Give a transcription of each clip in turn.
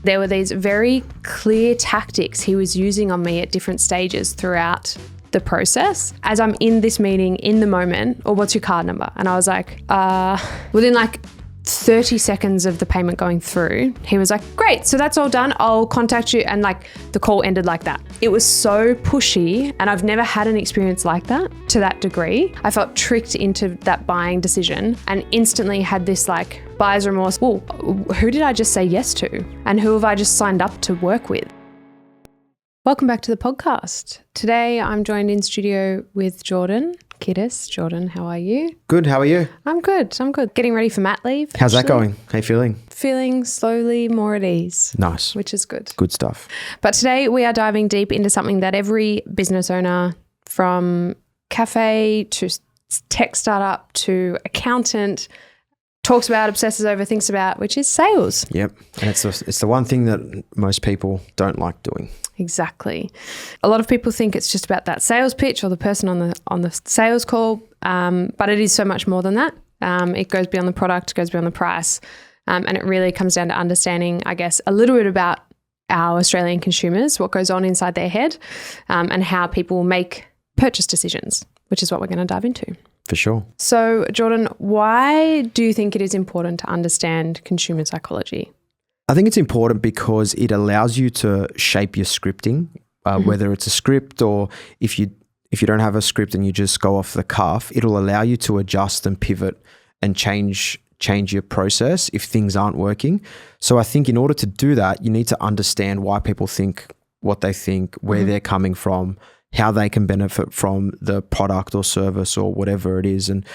There were these very clear tactics he was using on me at different stages throughout the process. As I'm in this meeting in the moment, or what's your card number? And I was like, within like 30 seconds of the payment going through, he was like, great, so that's all done. I'll contact you. And like the call ended like that. It was so pushy, and I've never had an experience like that to that degree. I felt tricked into that buying decision and instantly had this like buyer's remorse. Well, who did I just say yes to? And who have I just signed up to work with? Welcome back to the podcast. Today I'm joined in studio with Jordan. Kidis. Jordan, how are you? Good, how are you? I'm good. Getting ready for mat leave. How's that going? How you feeling? Feeling slowly more at ease. Nice. Which is good. Good stuff. But today we are diving deep into something that every business owner, from cafe to tech startup to accountant, talks about, obsesses over, thinks about, which is sales. Yep. And it's the one thing that most people don't like doing. Exactly. A lot of people think it's just about that sales pitch or the person on the sales call, but it is so much more than that. It goes beyond the product, it goes beyond the price, and it really comes down to understanding, I guess, a little bit about our Australian consumers, what goes on inside their head, and how people make purchase decisions, which is what we're going to dive into. For sure. So, Jordan, why do you think it is important to understand consumer psychology? I think it's important because it allows you to shape your scripting, whether it's a script or if you don't have a script and you just go off the cuff, it'll allow you to adjust and pivot and change your process if things aren't working. So I think in order to do that, you need to understand why people think what they think, where they're coming from, how they can benefit from the product or service or whatever it is. And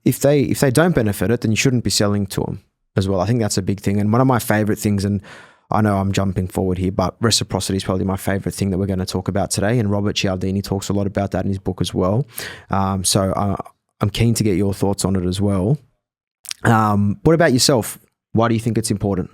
if they don't benefit it, then you shouldn't be selling to them as well. I think that's a big thing. And one of my favorite things, and I know I'm jumping forward here, but reciprocity is probably my favorite thing that we're going to talk about today. And Robert Cialdini talks a lot about that in his book as well. So I'm keen to get your thoughts on it as well. What about yourself? Why do you think it's important?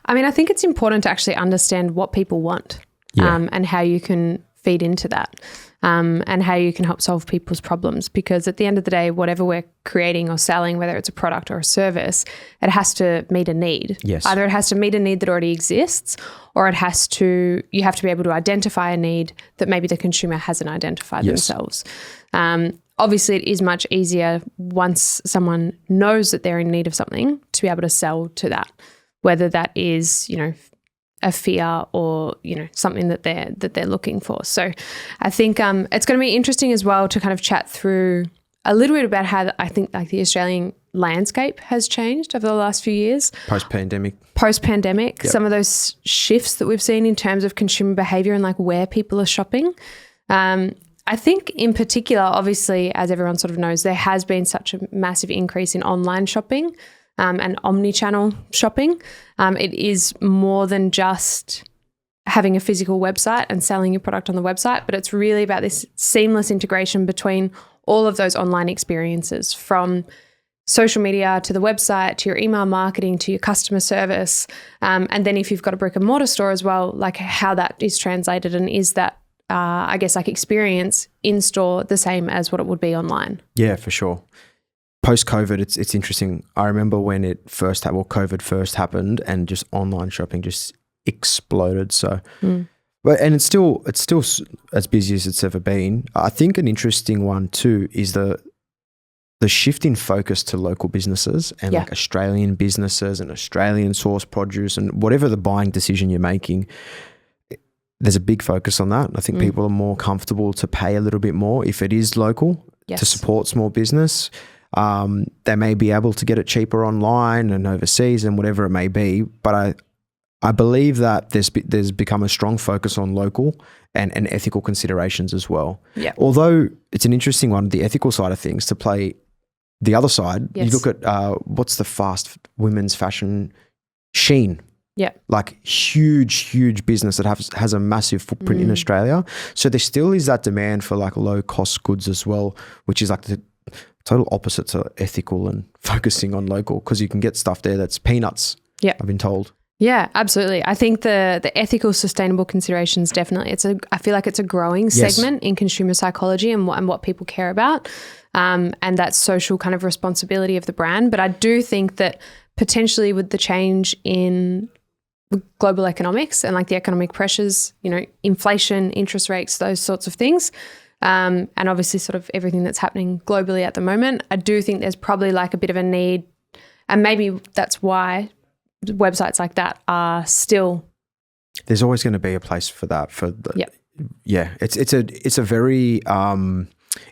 I mean, I think it's important to actually understand what people want, and how you can feed into that, and how you can help solve people's problems. Because at the end of the day, whatever we're creating or selling, whether it's a product or a service, it has to meet a need. Yes. Either it has to meet a need that already exists, or you have to be able to identify a need that maybe the consumer hasn't identified themselves. Obviously, it is much easier once someone knows that they're in need of something to be able to sell to that, whether that is, a fear or, something that they're looking for. So I think it's going to be interesting as well to kind of chat through a little bit about how I think like the Australian landscape has changed over the last few years. Post-pandemic, yep. Some of those shifts that we've seen in terms of consumer behavior and like where people are shopping. I think in particular, obviously, as everyone sort of knows, there has been such a massive increase in online shopping, and omni-channel shopping. It is more than just having a physical website and selling your product on the website, but it's really about this seamless integration between all of those online experiences, from social media to the website to your email marketing to your customer service. And then if you've got a brick and mortar store as well, like how that is translated, and is that, I guess, like experience in store the same as what it would be online? Yeah, for sure. Post-COVID, it's interesting. I remember when COVID first happened and just online shopping just exploded. So, but it's still as busy as it's ever been. I think an interesting one too is the shift in focus to local businesses and like Australian businesses and Australian source produce and whatever the buying decision you're making. There's a big focus on that. I think people are more comfortable to pay a little bit more if it is local to support small business. They may be able to get it cheaper online and overseas and whatever it may be, but I believe that there's become a strong focus on local and ethical considerations as well. Yeah. Although it's an interesting one, the ethical side of things, to play the other side. You look at what's the fast women's fashion, Shein. Yeah. Like huge business that has a massive footprint in Australia. So there still is that demand for like low cost goods as well, which is like the total opposite to ethical and focusing on local, because you can get stuff there that's peanuts. Yeah. I've been told. Yeah, absolutely. I think the ethical, sustainable considerations, definitely. I feel like it's a growing segment in consumer psychology and what people care about, and that social kind of responsibility of the brand. But I do think that potentially with the change in global economics and like the economic pressures, you know, inflation, interest rates, those sorts of things. And obviously sort of everything that's happening globally at the moment. I do think there's probably like a bit of a need, and maybe that's why websites like that are still. There's always going to be a place for that. Yeah, it's a very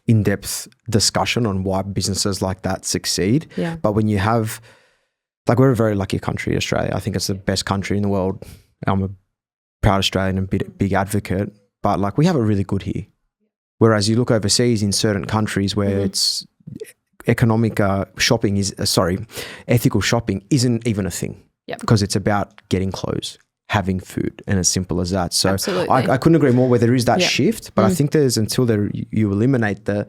in-depth discussion on why businesses like that succeed. Yeah. But when you have, like, we're a very lucky country, Australia. I think it's the best country in the world. I'm a proud Australian and big advocate, but like we have it really good here. Whereas you look overseas in certain countries where it's economic shopping ethical shopping isn't even a thing. Yep. Because it's about getting clothes, having food, and as simple as that. So I couldn't agree more where there is that shift, but I think there's until you eliminate the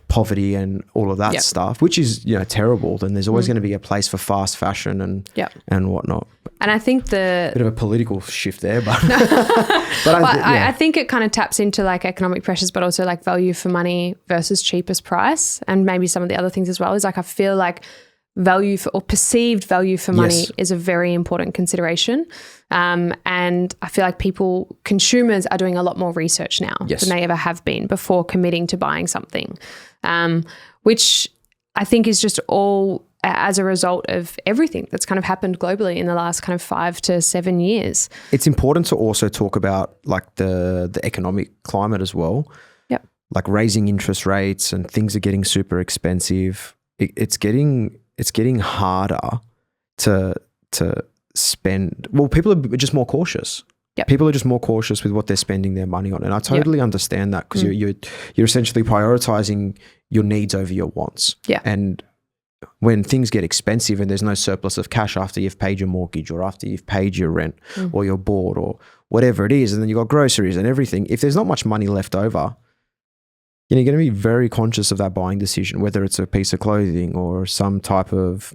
poverty and all of that stuff, which is, you know, terrible, then there's always going to be a place for fast fashion and whatnot. And I think bit of a political shift there, but I think it kind of taps into like economic pressures, but also like value for money versus cheapest price, and maybe some of the other things as well. Is like I feel like value for, or perceived value for money is a very important consideration. And I feel like consumers are doing a lot more research now than they ever have been before committing to buying something, which I think is just all as a result of everything that's kind of happened globally in the last kind of 5 to 7 years. It's important to also talk about like the economic climate as well. Yep. Like raising interest rates and things are getting super expensive. It's getting harder to spend. Well, people are just more cautious. Yep. People are just more cautious with what they're spending their money on, and I totally understand that because you're essentially prioritizing your needs over your wants. Yeah. And when things get expensive and there's no surplus of cash after you've paid your mortgage or after you've paid your rent or your board or whatever it is, and then you've got groceries and everything, if there's not much money left over, you're going to be very conscious of that buying decision, whether it's a piece of clothing or some type of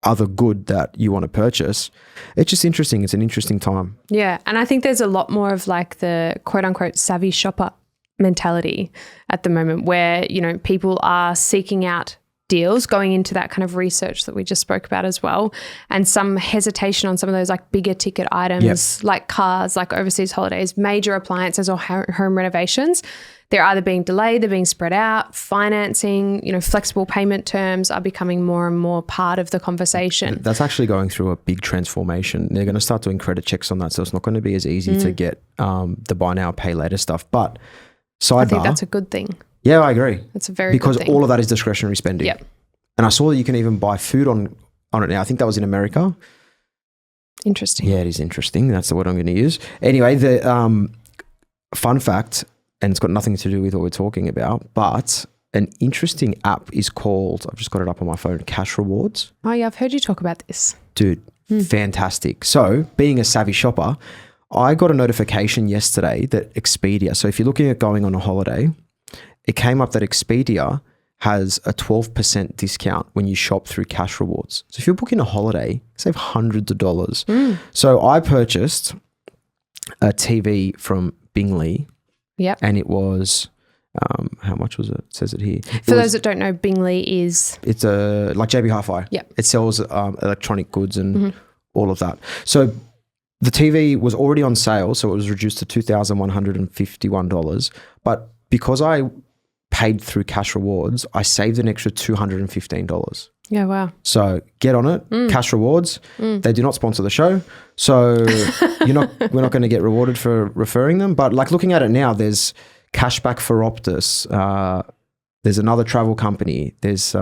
other good that you want to purchase. It's just interesting. It's an interesting time. Yeah. And I think there's a lot more of like the quote unquote savvy shopper mentality at the moment where, you know, people are seeking out deals, going into that kind of research that we just spoke about as well, and some hesitation on some of those like bigger ticket items like cars, like overseas holidays, major appliances or home renovations. They're either being delayed, they're being spread out, financing, you know, flexible payment terms are becoming more and more part of the conversation. That's actually going through a big transformation. They're going to start doing credit checks on that, so it's not going to be as easy to get the buy now, pay later stuff. But sidebar, I think that's a good thing. Yeah, I agree. It's a very because good thing. all of that is discretionary spending. Yep. And I saw that you can even buy food on it now. I think that was in America. Interesting. Yeah, it is interesting. That's the word I'm going to use. Anyway, the fun fact, and it's got nothing to do with what we're talking about, but an interesting app is called, I've just got it up on my phone, Cash Rewards. Oh yeah, I've heard you talk about this. Dude, fantastic. So being a savvy shopper, I got a notification yesterday that Expedia, so if you're looking at going on a holiday, it came up that Expedia has a 12% discount when you shop through Cash Rewards. So if you're booking a holiday, save hundreds of dollars. So I purchased a TV from Bingley. Yep. And it was, how much was it? It says it here. For those that don't know, Bingley is? It's like JB Hi-Fi. Yep. It sells electronic goods and all of that. So the TV was already on sale, so it was reduced to $2,151. But because I paid through Cash Rewards, I saved an extra $215. Yeah, wow. So get on it. Cash Rewards. They do not sponsor the show, so we're not going to get rewarded for referring them. But like looking at it now, there's cashback for Optus. There's another travel company. There's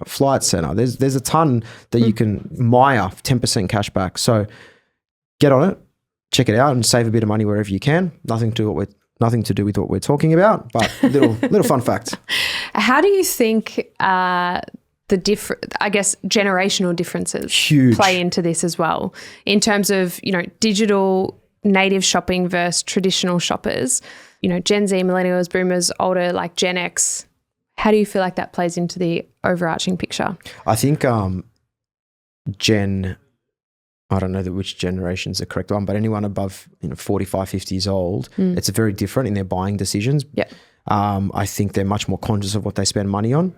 Flight Centre. There's a ton that you can Maya 10% cashback. So get on it, check it out, and save a bit of money wherever you can. Nothing to do with what we're talking about, but little fun fact. How do you think generational differences play into this as well in terms of, you know, digital native shopping versus traditional shoppers, you know, Gen Z, millennials, boomers, older, like Gen X? How do you feel like that plays into the overarching picture? I think I don't know which generation's the correct one, but anyone above 45, 50 years old, it's very different in their buying decisions. Yeah. I think they're much more conscious of what they spend money on.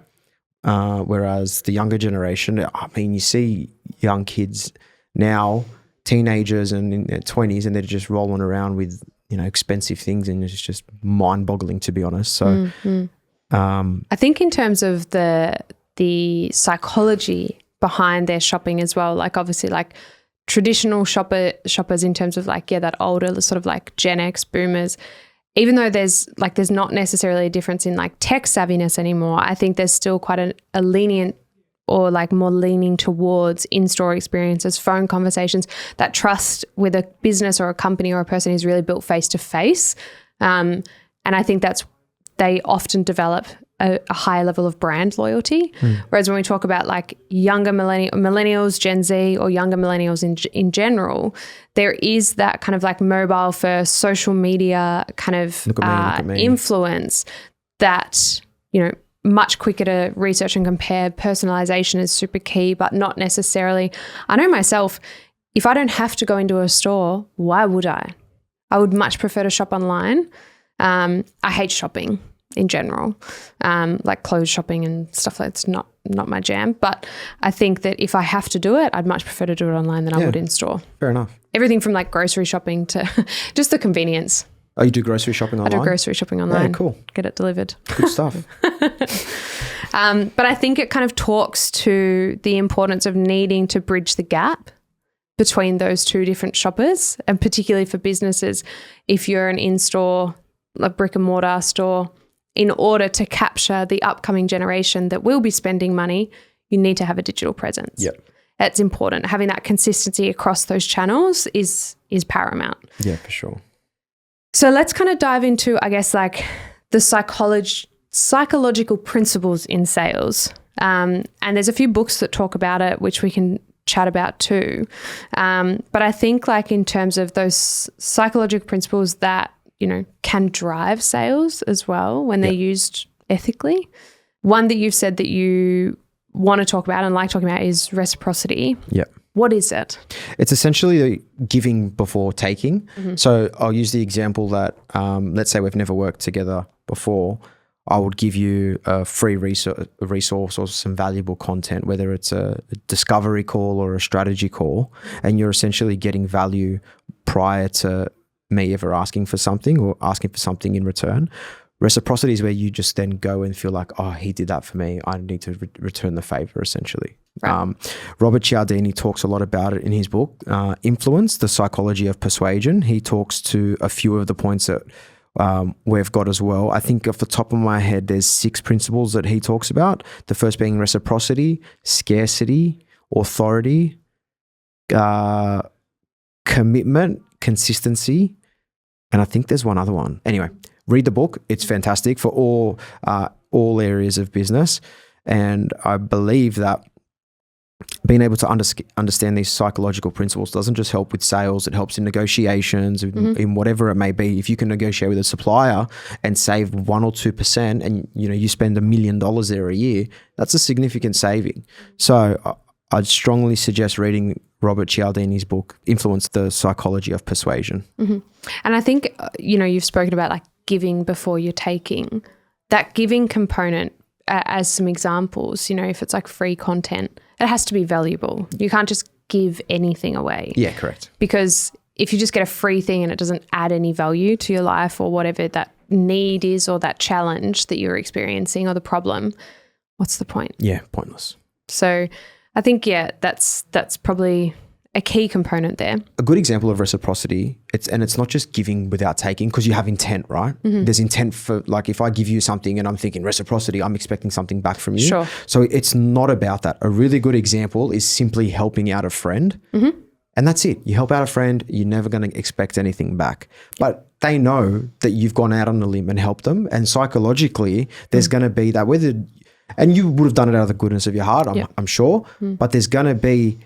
Whereas the younger generation, I mean, you see young kids now teenagers and in their 20s, and they're just rolling around with, you know, expensive things, and it's just mind-boggling, to be honest. So I think in terms of the psychology behind their shopping as well, like obviously like traditional shoppers in terms of like, that older sort of like Gen X boomers, even though there's not necessarily a difference in like tech savviness anymore, I think there's still quite a lenient or like more leaning towards in-store experiences, phone conversations. That trust with a business or a company or a person is really built face-to-face. And I think they often develop a higher level of brand loyalty. Whereas when we talk about like younger millennials, Gen Z, or younger millennials in general, there is that kind of like mobile first, social media kind of influence that, you know, much quicker to research and compare. Personalization is super key, but not necessarily. I know myself, if I don't have to go into a store, why would I? I would much prefer to shop online. I hate shopping in general, like clothes shopping and stuff like that's not my jam. But I think that if I have to do it, I'd much prefer to do it online than I would in store. Fair enough. Everything from like grocery shopping to just the convenience. Oh, you do grocery shopping online? I do grocery shopping online. Yeah, cool. Get it delivered. Good stuff. But I think it kind of talks to the importance of needing to bridge the gap between those two different shoppers, and particularly for businesses, if you're an in-store, a brick and mortar store, in order to capture the upcoming generation that will be spending money, you need to have a digital presence. Yep. It's important. Having that consistency across those channels is paramount. Yeah, for sure. So let's kind of dive into, I guess, like the psychological principles in sales. And there's a few books that talk about it, which we can chat about too. But I think like in terms of those psychological principles that, you know, can drive sales as well when they're used ethically. One that you've said that you want to talk about and like talking about is reciprocity. Yeah. What is it? It's essentially giving before taking. So I'll use the example that, let's say we've never worked together before. I would give you a free resource or some valuable content, whether it's a discovery call or a strategy call, and you're essentially getting value prior to me ever asking for something or asking for something in return. Reciprocity is where you just then go and feel like, oh, he did that for me. I need to return the favor, essentially. Right. Robert Cialdini talks a lot about it in his book, Influence, The Psychology of Persuasion. He talks to a few of the points that we've got as well. I think off the top of my head, there's 6 principles that he talks about. The first being reciprocity, scarcity, authority, commitment, consistency, and I think there's one other one. Anyway, read the book. It's fantastic for all areas of business. And I believe that being able to understand these psychological principles doesn't just help with sales, it helps in negotiations, in whatever it may be. If you can negotiate with a supplier and save 1 or 2% and you spend $1 million there a year, that's a significant saving. So I'd strongly suggest reading Robert Cialdini's book, Influence, The Psychology of Persuasion. And I think, you've spoken about like giving before you're taking. That giving component, as some examples, if it's like free content, it has to be valuable. You can't just give anything away. Yeah, correct. Because if you just get a free thing and it doesn't add any value to your life or whatever that need is or that challenge that you're experiencing or the problem, what's the point? Yeah, pointless. So I think, that's probably a key component there. A good example of reciprocity, it's not just giving without taking, because you have intent, right? There's intent for, like, if I give you something and I'm thinking reciprocity, I'm expecting something back from you. Sure. So it's not about that. A really good example is simply helping out a friend. And that's it. You help out a friend, you're never going to expect anything back. But they know that you've gone out on a limb and helped them. And psychologically, there's going to be that, and you would have done it out of the goodness of your heart, I'm sure, but there's going to be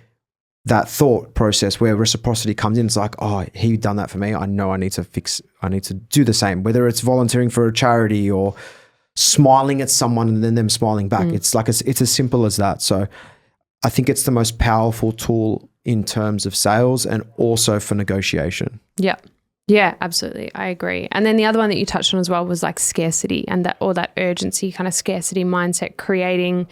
that thought process where reciprocity comes in. It's like, oh, he done that for me. I know I need to do the same, whether it's volunteering for a charity or smiling at someone and then them smiling back. It's like, it's as simple as that. So I think it's the most powerful tool in terms of sales and also for negotiation. Yeah, absolutely. I agree. And then the other one that you touched on as well was like scarcity and that urgency kind of scarcity mindset, creating,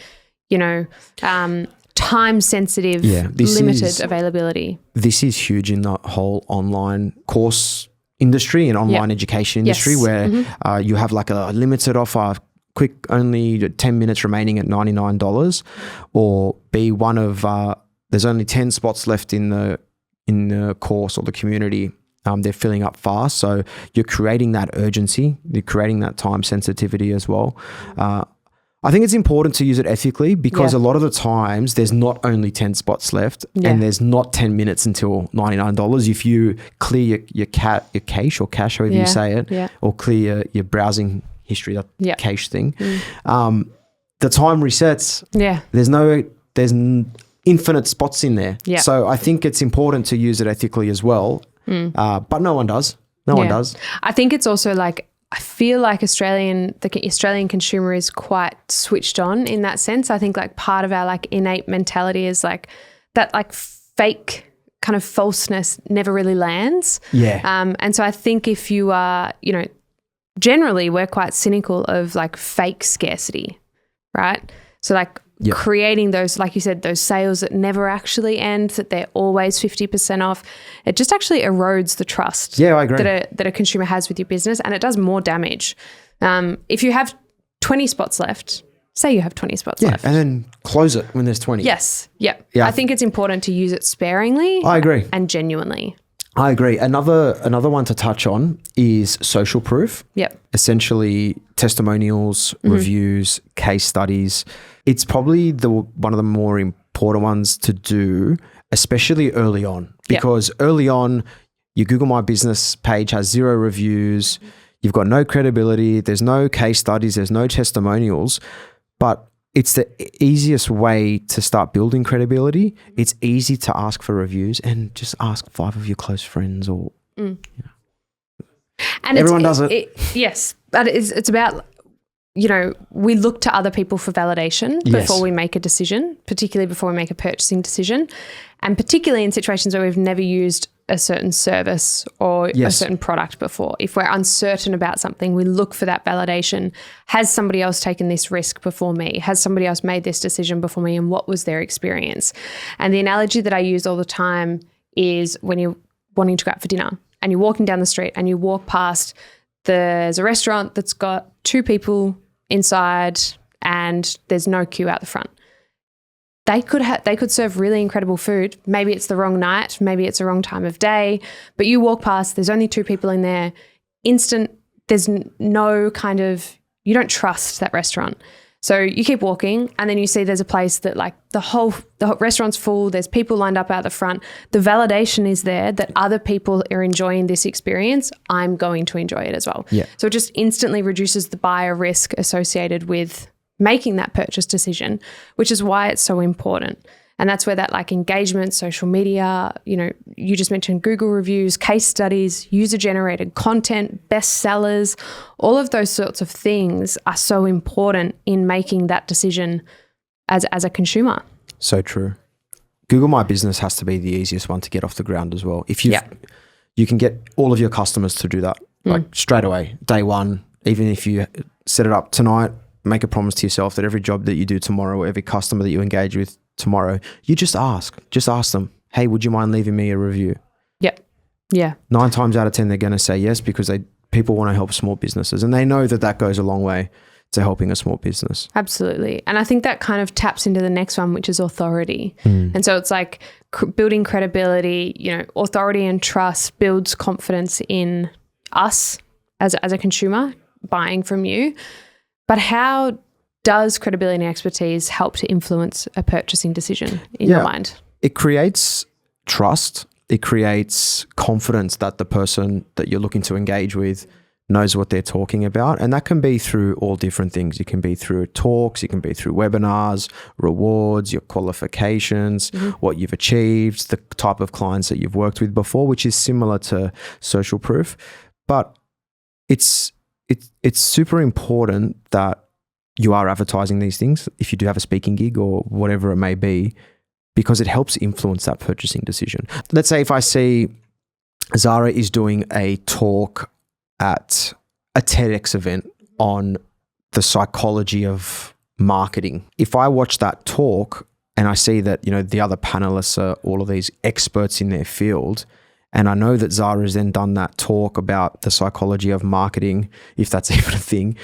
time sensitive, limited availability. This is huge in the whole online course industry and online education industry where you have like a limited offer, quick, only 10 minutes remaining at $99, or be one of there's only 10 spots left in the course or the community. They're filling up fast. So you're creating that urgency, you're creating that time sensitivity as well. I think it's important to use it ethically because a lot of the times there's not only 10 spots left and there's not 10 minutes until $99. If you clear your cache or cache, however you say it, or clear your browsing history, that cache thing, the time resets. Yeah. There's infinite spots in there. Yeah. So I think it's important to use it ethically as well. But no one does. No one does. I think it's also like, I feel like the Australian consumer is quite switched on in that sense. I think like part of our like innate mentality is like that like fake kind of falseness never really lands. Yeah. And so I think if you are, generally we're quite cynical of like fake scarcity, right? So like creating those, like you said, those sales that never actually end, that they're always 50% off. It just actually erodes the trust I agree. that a consumer has with your business, and it does more damage. If you have 20 spots left, say you have 20 spots left. And then close it when there's 20. Yes. Yeah. I think it's important to use it sparingly. I agree. And genuinely. I agree. Another one to touch on is social proof. Yep. Essentially testimonials, reviews, case studies. It's probably one of the more important ones to do, especially early on, because early on your Google My Business page has 0 reviews. You've got no credibility. There's no case studies. There's no testimonials, but it's the easiest way to start building credibility. It's easy to ask for reviews and just ask 5 of your close friends or, And everyone does it. Yes, but it's about, we look to other people for validation before we make a decision, particularly before we make a purchasing decision, and particularly in situations where we've never used a certain service or a certain product before. If we're uncertain about something, we look for that validation. Has somebody else taken this risk before me? Has somebody else made this decision before me? And what was their experience? And the analogy that I use all the time is when you're wanting to go out for dinner and you're walking down the street and you walk past, there's a restaurant that's got 2 people inside and there's no queue out the front. They could serve really incredible food. Maybe it's the wrong night, maybe it's the wrong time of day, but you walk past, there's only 2 people in there. There's no kind of, you don't trust that restaurant. So you keep walking and then you see there's a place that like the whole restaurant's full, there's people lined up out the front. The validation is there that other people are enjoying this experience. I'm going to enjoy it as well. Yeah. So it just instantly reduces the buyer risk associated with making that purchase decision, which is why it's so important. And that's where that like engagement, social media, you just mentioned Google reviews, case studies, user-generated content, bestsellers, all of those sorts of things are so important in making that decision as a consumer. So true. Google My Business has to be the easiest one to get off the ground as well. If you can get all of your customers to do that like straight away, day one, even if you set it up tonight, make a promise to yourself that every job that you do tomorrow or every customer that you engage with tomorrow, you just ask them, hey, would you mind leaving me a review? Yep. Yeah. 9 times out of 10, they're going to say yes because people want to help small businesses and they know that goes a long way to helping a small business. Absolutely. And I think that kind of taps into the next one, which is authority. And so it's like building credibility, authority and trust builds confidence in us as a consumer buying from you. But how does credibility and expertise help to influence a purchasing decision in your mind? It creates trust. It creates confidence that the person that you're looking to engage with knows what they're talking about. And that can be through all different things. It can be through talks. It can be through webinars, rewards, your qualifications, what you've achieved, the type of clients that you've worked with before, which is similar to social proof. But it's super important that you are advertising these things if you do have a speaking gig or whatever it may be, because it helps influence that purchasing decision. Let's say if I see Zara is doing a talk at a TEDx event on the psychology of marketing. If I watch that talk, and I see that, the other panelists are all of these experts in their field. And I know that Zara has then done that talk about the psychology of marketing, if that's even a thing.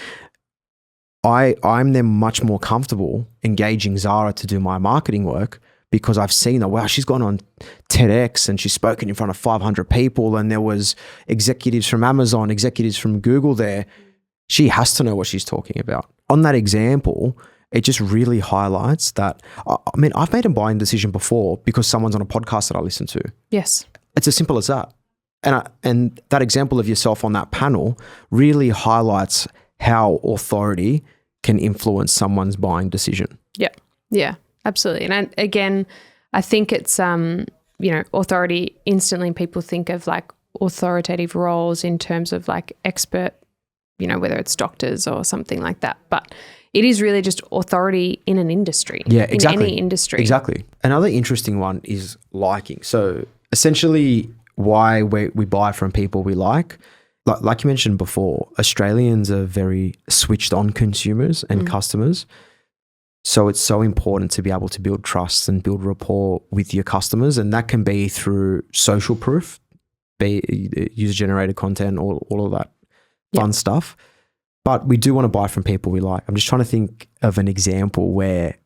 I'm then much more comfortable engaging Zara to do my marketing work because I've seen that, wow, she's gone on TEDx and she's spoken in front of 500 people and there was executives from Amazon, executives from Google there. She has to know what she's talking about. On that example, it just really highlights that, I've made a buying decision before because someone's on a podcast that I listen to. Yes. It's as simple as that. And that example of yourself on that panel really highlights how authority can influence someone's buying decision. Yeah, absolutely. And again, I think it's, authority, instantly people think of like authoritative roles in terms of like expert, whether it's doctors or something like that. But it is really just authority in an industry. Yeah, exactly. In any industry. Exactly. Another interesting one is liking. So essentially why we buy from people we like you mentioned before, Australians are very switched on consumers and customers. So it's so important to be able to build trust and build rapport with your customers. And that can be through social proof, be user-generated content, all of that fun stuff. But we do want to buy from people we like. I'm just trying to think of an example where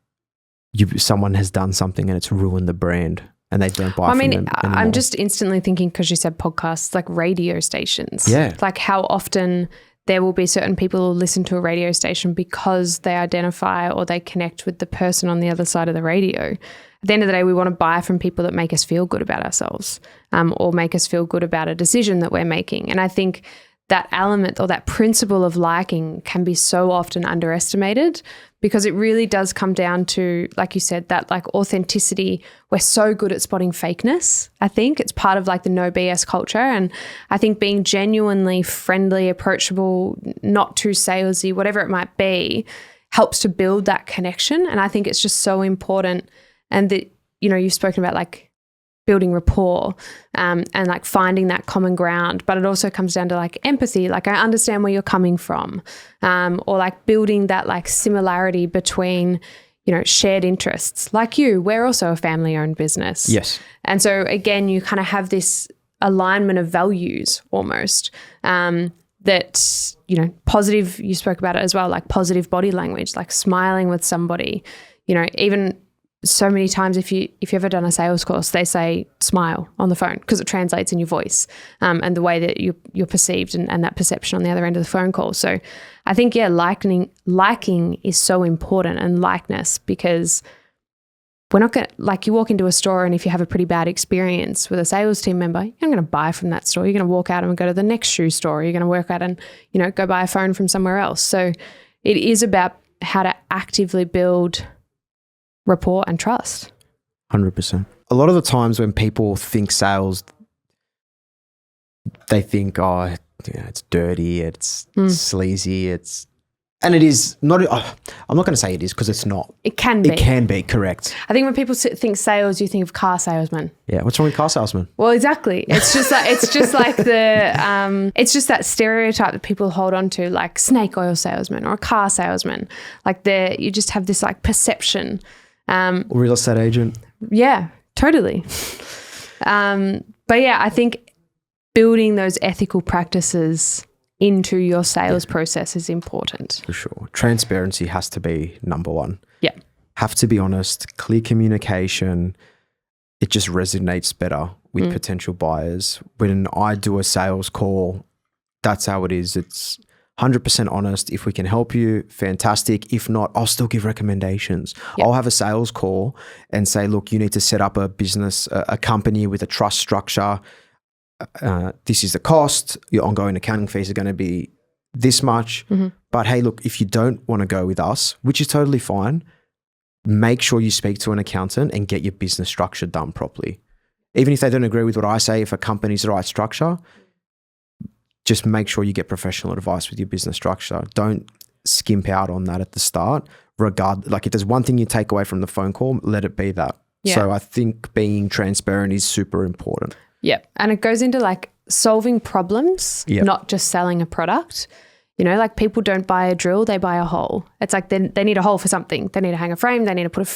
someone has done something and it's ruined the brand and they don't buy from them anymore. I'm just instantly thinking, because you said podcasts, like radio stations. Yeah. Like how often there will be certain people who listen to a radio station because they identify or they connect with the person on the other side of the radio. At the end of the day, we want to buy from people that make us feel good about ourselves, or make us feel good about a decision that we're making. And I think that element or that principle of liking can be so often underestimated, because it really does come down to, like you said, that like authenticity. We're so good at spotting fakeness. I think it's part of like the no BS culture. And I think being genuinely friendly, approachable, not too salesy, whatever it might be, helps to build that connection. And I think it's just so important. And that, you've spoken about like building rapport, and like finding that common ground, but it also comes down to like empathy. Like I understand where you're coming from, or like building that like similarity between, shared interests. Like we're also a family-owned business. Yes. And so again, you kind of have this alignment of values almost, that, positive, you spoke about it as well, like positive body language, like smiling with somebody, even so many times if you've ever done a sales course, they say smile on the phone because it translates in your voice, and the way that you're perceived and that perception on the other end of the phone call. So I think, liking is so important, and likeness, because we're not going to, like, you walk into a store and if you have a pretty bad experience with a sales team member, you're not going to buy from that store. You're going to walk out and go to the next shoe store. You're going to work out and, go buy a phone from somewhere else. So it is about how to actively build rapport and trust. 100%. A lot of the times when people think sales, they think, it's dirty, it's sleazy, and it is not. I'm not going to say it is, because it's not. It can be. It can be, correct. I think when people think sales, you think of car salesman. Yeah, what's wrong with car salesman? Well, exactly. It's just that it's just that stereotype that people hold on to, like snake oil salesman or a car salesman. Like you just have this like perception. Real estate agent. Yeah, totally. But yeah, I think building those ethical practices into your sales process is important. For sure. Transparency has to be number one. Yeah. Have to be honest, clear communication. It just resonates better with potential buyers. When I do a sales call, that's how it is. It's 100% honest. If we can help you, fantastic. If not, I'll still give recommendations. Yep. I'll have a sales call and say, look, you need to set up a business, a company with a trust structure. This is the cost. Your ongoing accounting fees are going to be this much. Mm-hmm. But hey, look, if you don't want to go with us, which is totally fine, make sure you speak to an accountant and get your business structure done properly. Even if they don't agree with what I say, if a company's the right structure, just make sure you get professional advice with your business structure. Don't skimp out on that at the start. Like if there's one thing you take away from the phone call, let it be that. Yeah. So I think being transparent is super important. Yeah. And it goes into like solving problems, not just selling a product. You know, like people don't buy a drill, they buy a hole. It's like they need a hole for something. They need to hang a frame, they need to put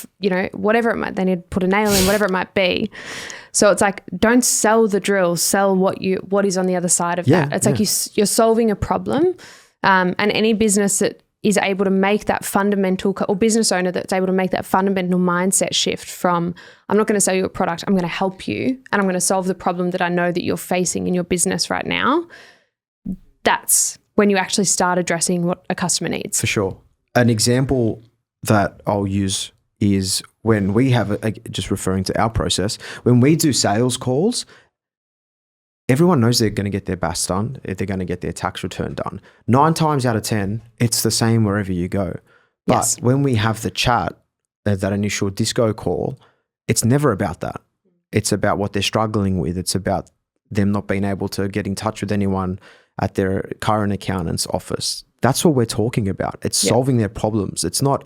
whatever it might, they need to put a nail in, whatever it might be. So it's like, don't sell the drill, sell what is on the other side of that. It's like you're solving a problem. And any business that is able to make that fundamental, or business owner that's able to make that fundamental mindset shift from, I'm not going to sell you a product, I'm going to help you, and I'm going to solve the problem that I know that you're facing in your business right now. That's when you actually start addressing what a customer needs. For sure. An example that I'll use is when we have, just referring to our process, when we do sales calls, everyone knows they're going to get their BAS done, they're going to get their tax return done. 9 times out of 10, it's the same wherever you go. But when we have the chat, that initial disco call, it's never about that. It's about what they're struggling with. It's about them not being able to get in touch with anyone at their current accountant's office. That's what we're talking about. It's solving their problems. It's not,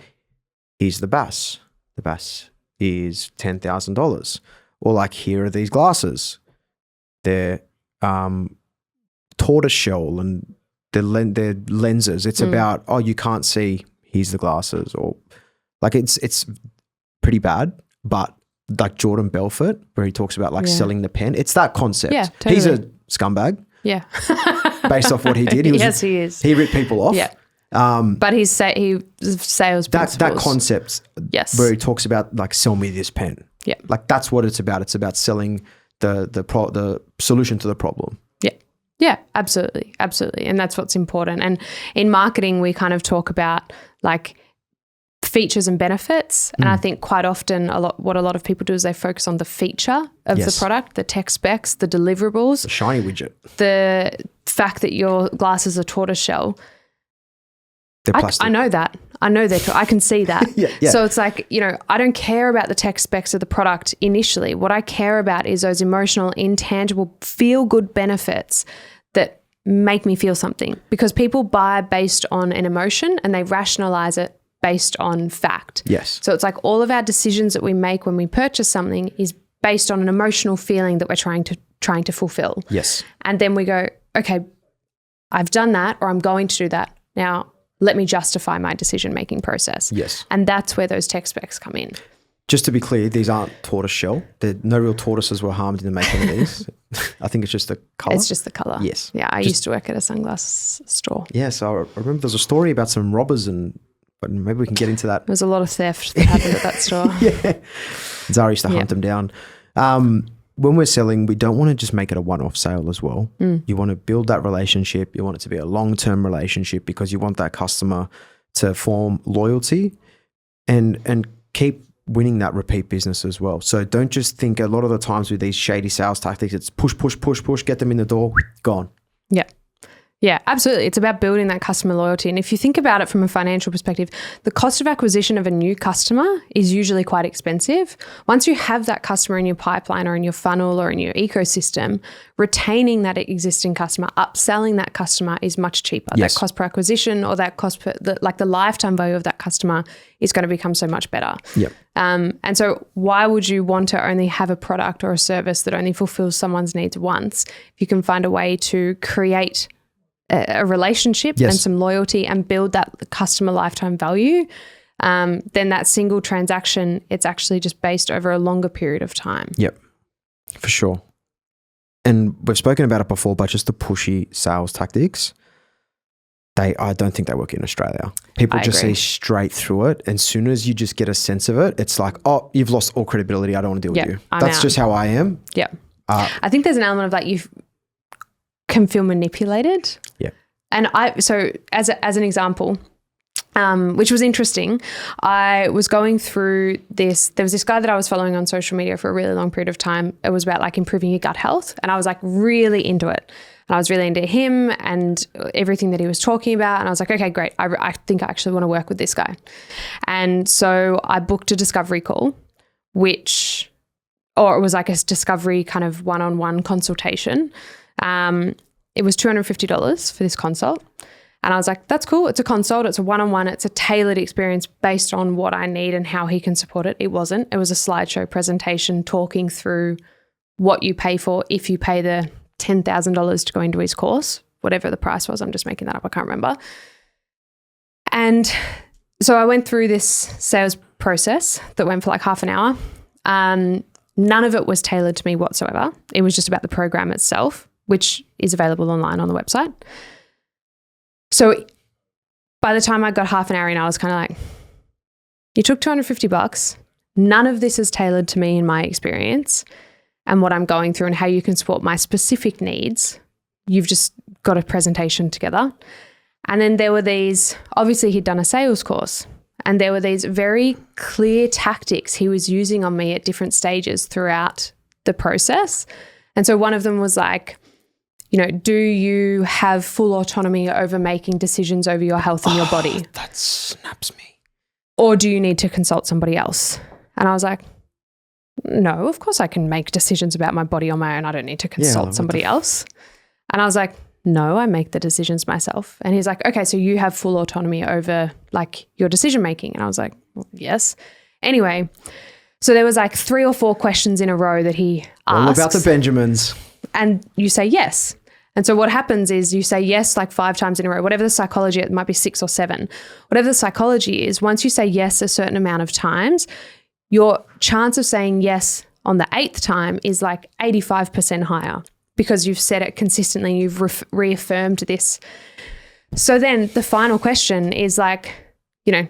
here's the BAS. The BAS is $10,000. Or like, here are these glasses. They're tortoise shell and their lenses. It's about, oh, you can't see, here's the glasses. Or like, it's pretty bad, but like Jordan Belfort, where he talks about like selling the pen, it's that concept. Yeah, totally. He's a scumbag. Yeah. Based off what he did. He is. He ripped people off. Yeah. But he sales principles. That concept where he talks about like, sell me this pen. Yeah. Like, that's what it's about. It's about selling the solution to the problem. Yeah, absolutely. Absolutely. And that's what's important. And in marketing, we kind of talk about like features and benefits. And I think quite often what a lot of people do is they focus on the feature of the product, the tech specs, the deliverables. The shiny widget. The fact that your glasses are tortoiseshell. They're plastic. I know that. I know that. I can see that. Yeah. So it's like, I don't care about the tech specs of the product initially. What I care about is those emotional, intangible, feel-good benefits that make me feel something, because people buy based on an emotion and they rationalize it based on fact. Yes. So it's like all of our decisions that we make when we purchase something is based on an emotional feeling that we're trying to fulfill. Yes. And then we go, okay, I've done that, or I'm going to do that. Now, let me justify my decision-making process. Yes. And that's where those tech specs come in. Just to be clear, these aren't tortoise shell. No real tortoises were harmed in the making of these. I think it's just the colour. It's just the colour. Yes. Yeah, I used to work at a sunglass store. Yeah, so I remember there's a story about some robbers, but maybe we can get into that. There was a lot of theft that happened at that store. Yeah. Zara used to hunt them down. When we're selling, we don't want to just make it a one-off sale as well. You want to build that relationship. You want it to be a long-term relationship, because you want that customer to form loyalty and keep winning that repeat business as well. So don't just think, a lot of the times with these shady sales tactics, it's push, get them in the door, gone. Yeah. Yeah, absolutely. It's about building that customer loyalty. And if you think about it from a financial perspective, the cost of acquisition of a new customer is usually quite expensive. Once you have that customer in your pipeline or in your funnel or in your ecosystem, retaining that existing customer, upselling that customer is much cheaper. Yes. That cost per acquisition, or that cost per, the lifetime value of that customer is going to become so much better. Yep. And so why would you want to only have a product or a service that only fulfills someone's needs once? If you can find a way to create a relationship and some loyalty and build that customer lifetime value, then that single transaction, it's actually just based over a longer period of time. Yep, for sure. And we've spoken about it before, but just the pushy sales tactics, I don't think they work in Australia. People just see straight through it. And as soon as you just get a sense of it, it's like, oh, you've lost all credibility. I don't want to deal with you. That's just how I am. Yeah. I think there's an element of that you can feel manipulated. Yeah. And so as an example, which was interesting, I was going through this. There was this guy that I was following on social media for a really long period of time. It was about like improving your gut health. And I was like really into it. And I was really into him and everything that he was talking about. And I was like, okay, great. I think I actually want to work with this guy. And so I booked a discovery call, or it was like a discovery kind of one-on-one consultation. It was $250 for this consult. And I was like, that's cool. It's a consult. It's a one-on-one. It's a tailored experience based on what I need and how he can support it. It wasn't. It was a slideshow presentation talking through what you pay for if you pay the $10,000 to go into his course whatever the price was. I'm just making that up. I can't remember. And so I went through this sales process that went for like half an hour. None of it was tailored to me whatsoever. It was just about the program itself, which is available online on the website. So by the time I got half an hour in, I was kind of like, you took $250. None of this is tailored to me in my experience and what I'm going through and how you can support my specific needs. You've just got a presentation together. And then there were these, obviously he'd done a sales course, and there were these very clear tactics he was using on me at different stages throughout the process. And so one of them was like, you know, do you have full autonomy over making decisions over your health and your body? That snaps me. Or do you need to consult somebody else? And I was like, no, of course I can make decisions about my body on my own. I don't need to consult somebody else. And I was like, no, I make the decisions myself. And he's like, okay, so you have full autonomy over like your decision making. And I was like, well, yes. Anyway, so there was like 3 or 4 questions in a row that he asks. All about the Benjamins. And you say yes. And so what happens is you say yes like 5 times in a row, whatever the psychology, it might be 6 or 7. Whatever the psychology is, once you say yes a certain amount of times, your chance of saying yes on the 8th time is like 85% higher because you've said it consistently, you've reaffirmed this. So then the final question is like, you know,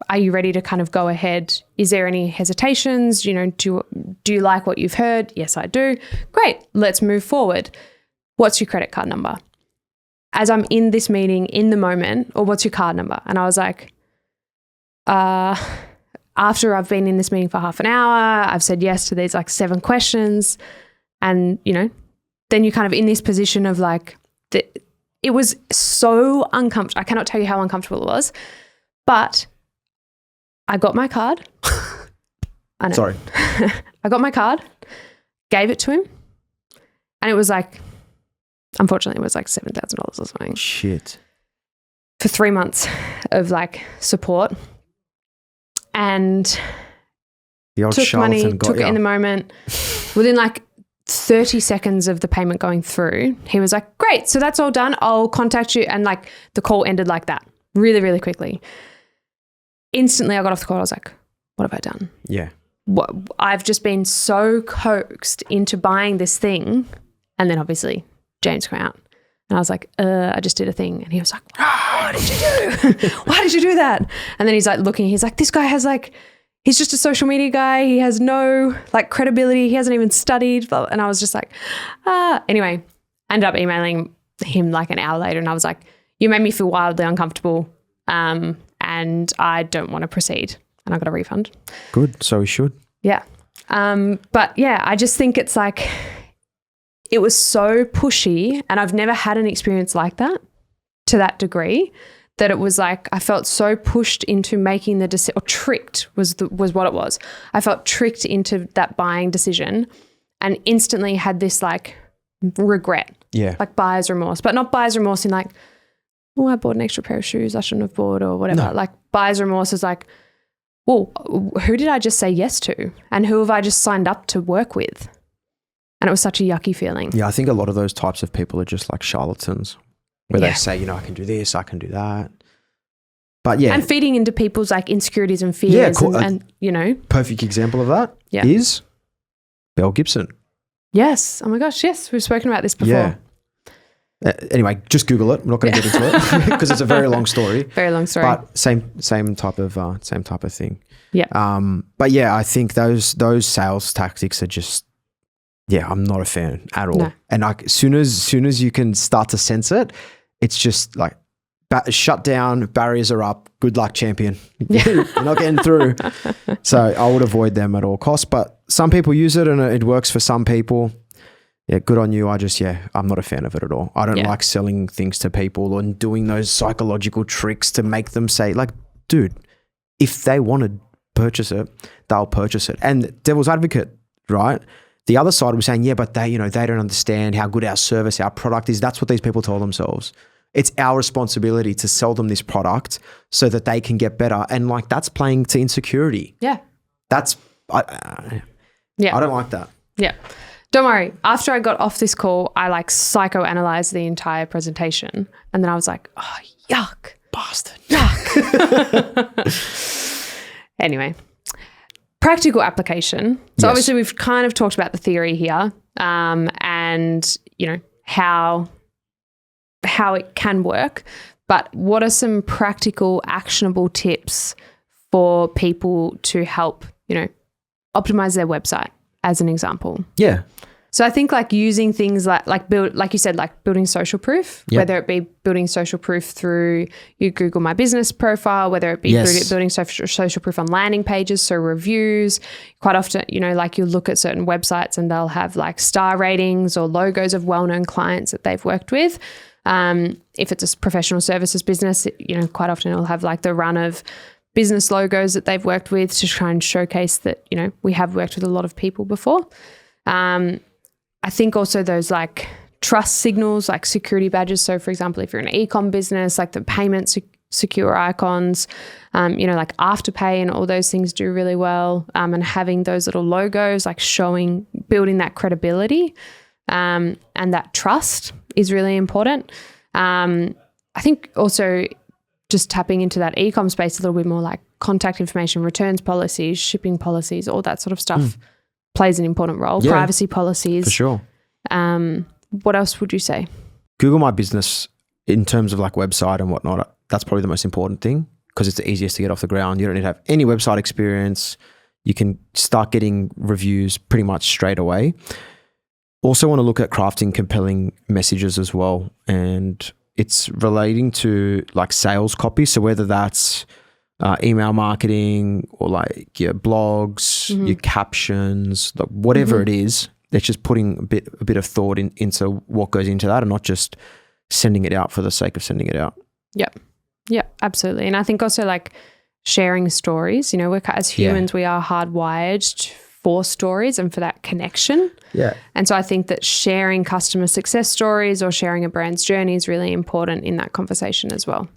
are you ready to kind of go ahead? Is there any hesitations? You know, do you like what you've heard? Yes, I do. Great, let's move forward. What's your credit card number? As I'm in this meeting in the moment, or what's your card number? And I was like, after I've been in this meeting for half an hour, I've said yes to these like 7 questions. And, you know, then you're kind of in this position of like, it was so uncomfortable. I cannot tell you how uncomfortable it was, but I got my card. I know. Sorry. I got my card, gave it to him, and it was like, unfortunately, it was like $7,000 or something. Shit. For 3 months of like support. And the old took money, charlatan got took ya. it in the moment. Within like 30 seconds of the payment going through, he was like, great, so that's all done. I'll contact you. And like the call ended like that really, really quickly. Instantly I got off the call. I was like, what have I done? Yeah. I've just been so coaxed into buying this thing. And then obviously James came out and I was like, I just did a thing. And he was like, what did you do? Why did you do that? And then he's like looking, he's like, this guy has like, he's just a social media guy. He has no like credibility. He hasn't even studied. And I was just like, anyway, ended up emailing him like an hour later. And I was like, you made me feel wildly uncomfortable. And I don't want to proceed. And I got a refund. Good. So we should. Yeah. But yeah, I just think it's like, it was so pushy, and I've never had an experience like that to that degree, that it was like I felt so pushed into making the decision, or tricked was what it was. I felt tricked into that buying decision and instantly had this like regret. Yeah. Like buyer's remorse, but not buyer's remorse in like, oh, I bought an extra pair of shoes I shouldn't have bought or whatever. No. Like buyer's remorse is like, well, who did I just say yes to? And who have I just signed up to work with? And it was such a yucky feeling. Yeah, I think a lot of those types of people are just like charlatans where they say, you know, I can do this, I can do that. But yeah. And feeding into people's like insecurities and fears. Yeah, cool. And you know. Perfect example of that is Belle Gibson. Yes. Oh my gosh, yes. We've spoken about this before. Yeah. Anyway, just Google it. I'm not going to get into it because it's a very long story. Very long story. But same type of thing. Yeah. But yeah, I think those sales tactics are just, yeah, I'm not a fan at all. No. And like as soon as you can start to sense it, it's just like shut down, barriers are up. Good luck, champion. You're not getting through. So I would avoid them at all costs. But some people use it and it works for some people. Yeah, good on you. I'm not a fan of it at all. I don't like selling things to people and doing those psychological tricks to make them say, like, dude, if they want to purchase it, they'll purchase it. And devil's advocate, right? The other side was saying, yeah, but they don't understand how good our service, our product is. That's what these people tell themselves. It's our responsibility to sell them this product so that they can get better. And like, that's playing to insecurity. Yeah. I don't like that. Yeah. Don't worry. After I got off this call, I like psychoanalyzed the entire presentation. And then I was like, oh, yuck. Bastard. Yuck. Anyway, practical application. So obviously we've kind of talked about the theory here, and, you know, how it can work. But what are some practical, actionable tips for people to help, you know, optimize their website, as an example? Yeah. So I think like using things like you said, like building social proof, whether it be building social proof through your Google My Business profile, whether it be building social proof on landing pages, so reviews. Quite often, you know, like you look at certain websites and they'll have like star ratings or logos of well-known clients that they've worked with. If it's a professional services business, you know, quite often it'll have like the run of business logos that they've worked with to try and showcase that, you know, we have worked with a lot of people before. I think also those like trust signals, like security badges. So for example, if you're an e-com business, like the payment secure icons, you know, like Afterpay and all those things do really well. And having those little logos, like building that credibility and that trust is really important. I think also just tapping into that e-com space a little bit more, like contact information, returns policies, shipping policies, all that sort of stuff. Plays an important role. Privacy policies. For sure. What else would you say? Google My Business in terms of like website and whatnot, that's probably the most important thing because it's the easiest to get off the ground. You don't need to have any website experience. You can start getting reviews pretty much straight away. Also want to look at crafting compelling messages as well. And it's relating to like sales copy. So whether that's email marketing or like your blogs, your captions, like whatever it is, it's just putting a bit of thought into what goes into that and not just sending it out for the sake of sending it out. Yep, absolutely. And I think also like sharing stories, you know, as humans, we are hardwired for stories and for that connection. Yeah. And so I think that sharing customer success stories or sharing a brand's journey is really important in that conversation as well.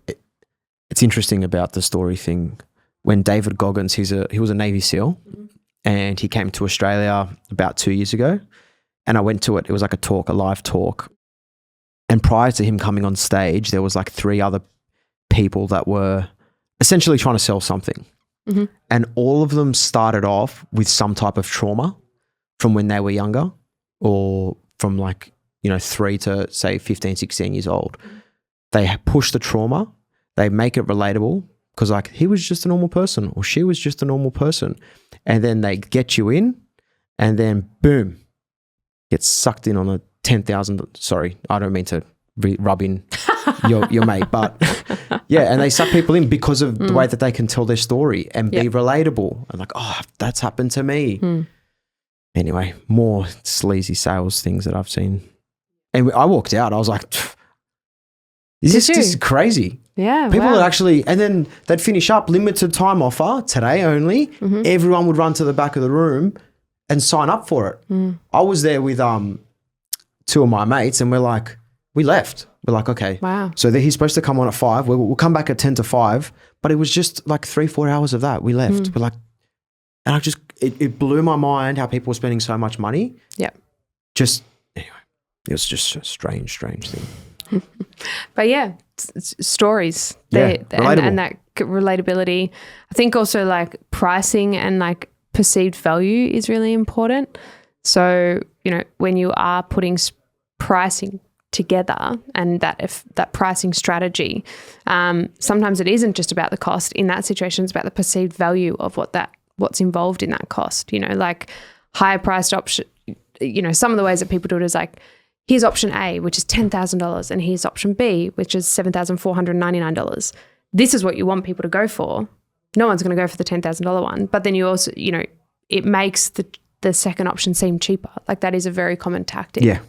It's interesting about the story thing. When David Goggins, he was a Navy SEAL and he came to Australia about 2 years ago and I went to it. It was like a live talk. And prior to him coming on stage, there was like 3 other people that were essentially trying to sell something. And all of them started off with some type of trauma from when they were younger or from like, you know, 3 to say 15, 16 years old. They push the trauma. They make it relatable because like he was just a normal person or she was just a normal person. And then they get you in and then boom, get sucked in on a 10,000. Sorry, I don't mean to rub in your mate, but yeah. And they suck people in because of the way that they can tell their story and be relatable and like, oh, that's happened to me. Anyway, more sleazy sales things that I've seen. And I walked out, I was like, this is crazy. Yeah. People would actually, and then they'd finish up limited time offer today only. Everyone would run to the back of the room and sign up for it. I was there with 2 of my mates and we left. We're like, okay. Wow. So he's supposed to come on at 5. We'll come back at 10 to 5, but it was just like 3-4 hours of that. We left. We're like, and it blew my mind how people were spending so much money. Yeah. Anyway, it was just a strange thing. But yeah, stories. Relatable. And that relatability. I think also like pricing and like perceived value is really important. So, you know, when you are putting pricing together and that pricing strategy, sometimes it isn't just about the cost. In that situation, it's about the perceived value of what's involved in that cost. You know, like higher priced option, you know, some of the ways that people do it is like, here's option A, which is $10,000, and here's option B, which is $7,499. This is what you want people to go for. No one's going to go for the $10,000 one. But then you also, you know, it makes the second option seem cheaper. Like that is a very common tactic. Yeah.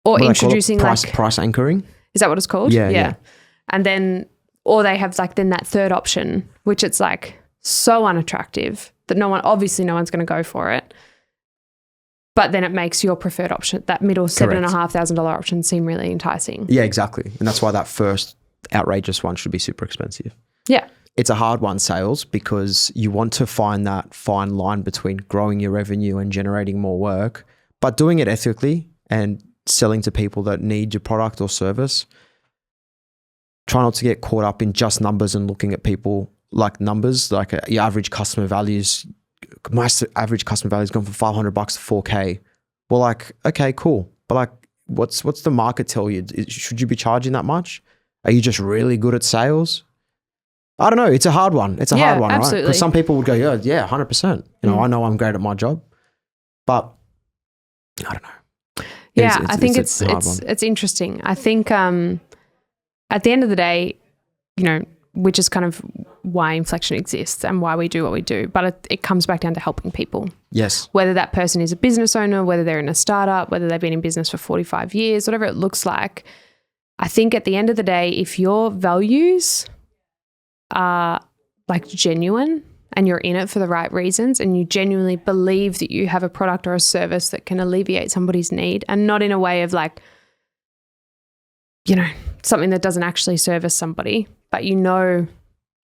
Or introducing price anchoring. Is that what it's called? Yeah. And then, or they have like then that third option, which it's like so unattractive that no one's going to go for it. But then it makes your preferred option, that middle $7,500 option, seem really enticing. Yeah, exactly. And that's why that first outrageous one should be super expensive. Yeah. it's a hard one, sales, because you want to find that fine line between growing your revenue and generating more work, but doing it ethically and selling to people that need your product or service. Try not to get caught up in just numbers and looking at people like numbers, like your average customer values. My average customer value has gone from $500 to $4K. Well, like, okay, cool. But like, what's the market tell you? Should you be charging that much? Are you just really good at sales? I don't know. It's a hard one. It's a hard one, absolutely. right? Because some people would go, yeah, 100%. I know I'm great at my job, but I don't know. Yeah, I think it's interesting. I think at the end of the day, which is kind of why Inflection exists and why we do what we do, but it comes back down to helping people. Yes. Whether that person is a business owner, whether they're in a startup, whether they've been in business for 45 years, whatever it looks like. I think at the end of the day, if your values are like genuine and you're in it for the right reasons and you genuinely believe that you have a product or a service that can alleviate somebody's need, and not in a way of like, something that doesn't actually service somebody, but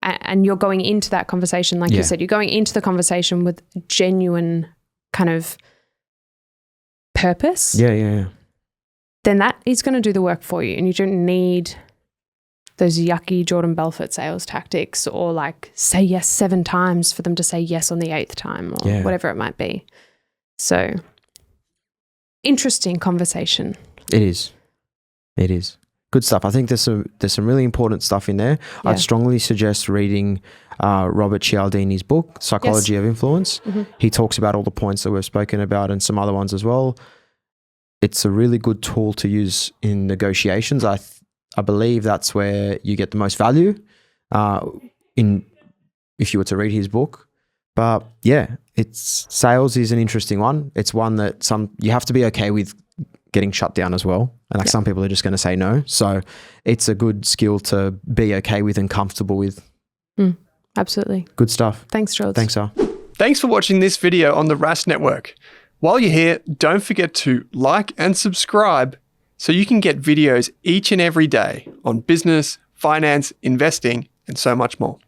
and you're going into that conversation, like you said, you're going into the conversation with genuine kind of purpose. Yeah. Then that is going to do the work for you, and you don't need those yucky Jordan Belfort sales tactics or like say yes 7 times for them to say yes on the 8th time or whatever it might be. So interesting conversation. It is. Good stuff. I think there's some really important stuff in there. Yeah. I'd strongly suggest reading Robert Cialdini's book, Psychology of Influence. Mm-hmm. He talks about all the points that we've spoken about and some other ones as well. It's a really good tool to use in negotiations. I believe that's where you get the most value if you were to read his book. But yeah, sales is an interesting one. It's one that you have to be okay with getting shut down as well. And like some people are just going to say no. So it's a good skill to be okay with and comfortable with. Absolutely. Good stuff. Thanks, George. Thanks, Zara. Thanks for watching this video on the Rask Network. While you're here, don't forget to like and subscribe so you can get videos each and every day on business, finance, investing, and so much more.